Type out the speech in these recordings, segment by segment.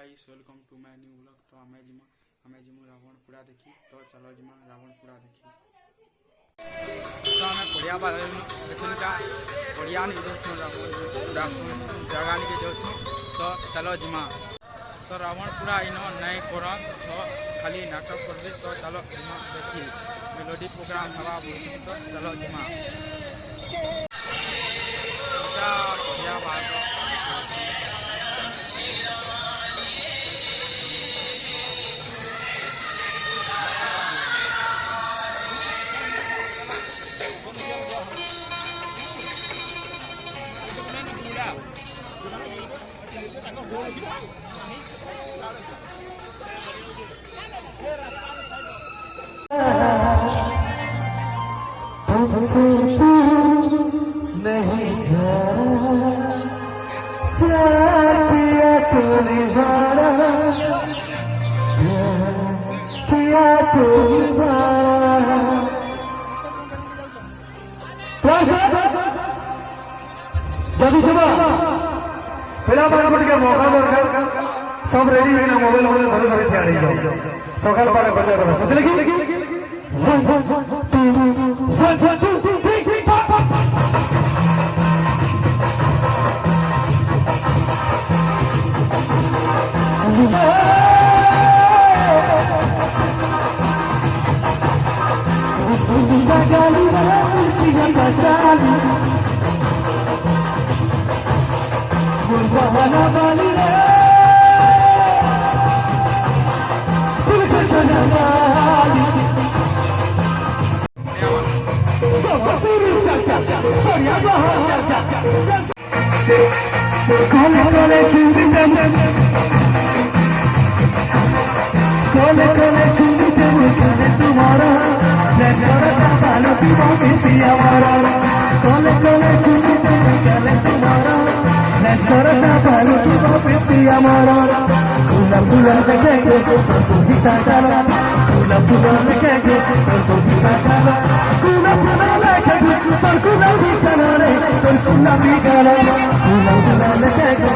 Guys welcome to my new vlog. तो हमें जिमू रावणपुरा देखी। तो चलो जिमा रावणपुरा देखी। तो हमें पड़िया पड़िया नहीं रावणपुरा जगह नहीं जाऊँ। तो चलो जिमा। तो रावणपुरा इन नहीं कर तो खाली नाटक कर दे। तो चलो जिमा देखी मेलोडी प्रोग्राम हवा बोल। तो चलो जिमा बढ़िया बात। नहीं प्यार किया तूने बारा किया तूने बारा। जल्दी सुनो पहला बार के मौका दरकार सब रेडी हुई ना मोबाइल धरे धरे ठिया नहीं जाओ सकाल पारे बजा करो समझ लगी। तुम्हारा फूला देखेंगे तो गीता डाला फूला देखेंगे तो गीता डाला फूला देखेंगे पर फूला भी डाला रे तो फूला भी डाला फूला देखेंगे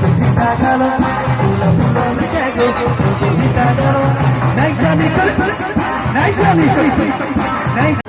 तो गीता डाला फूला देखेंगे तो गीता डाला नहीं जानी नहीं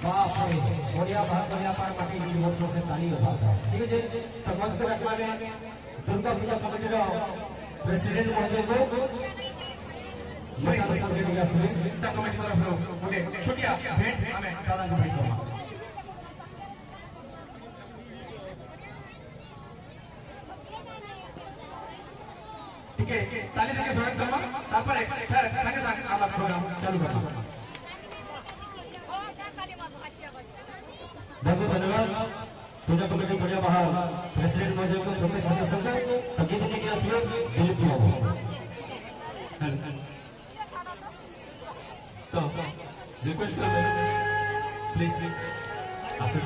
बाप रे बढ़िया पार माटी दिवस से ताली होता था ठीक है तो मंच को रखवा में दुर्गा पूजा कमेटी रो प्रेसिडेंट महोदय को मचा कमेटी का सुविधा कमेटी तरफ रो ओके छोटिया भेंट हमें दादा को भेंट करवा ठीक है ताली देके स्वागत करवा तापर संगे संगे आला प्रोग्राम चालू करवा बहुत धन्यवाद पूजा कमेटी बढ़िया बाहर प्रेसिडेंट महोदय को प्रत्येक सदस्य को तभी देने के लिए दिलीप बाबू तो रिक्वेस्ट कर प्लीज आसन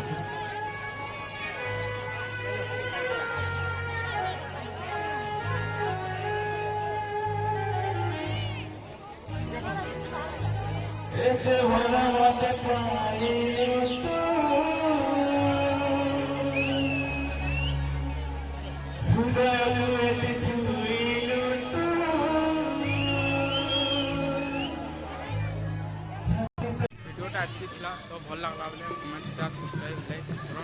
एक वाला मत पानी भिडियोटा एतकी तो भल लगला बेले कमेंट शेयर सब्सक्राइब लाइक करो।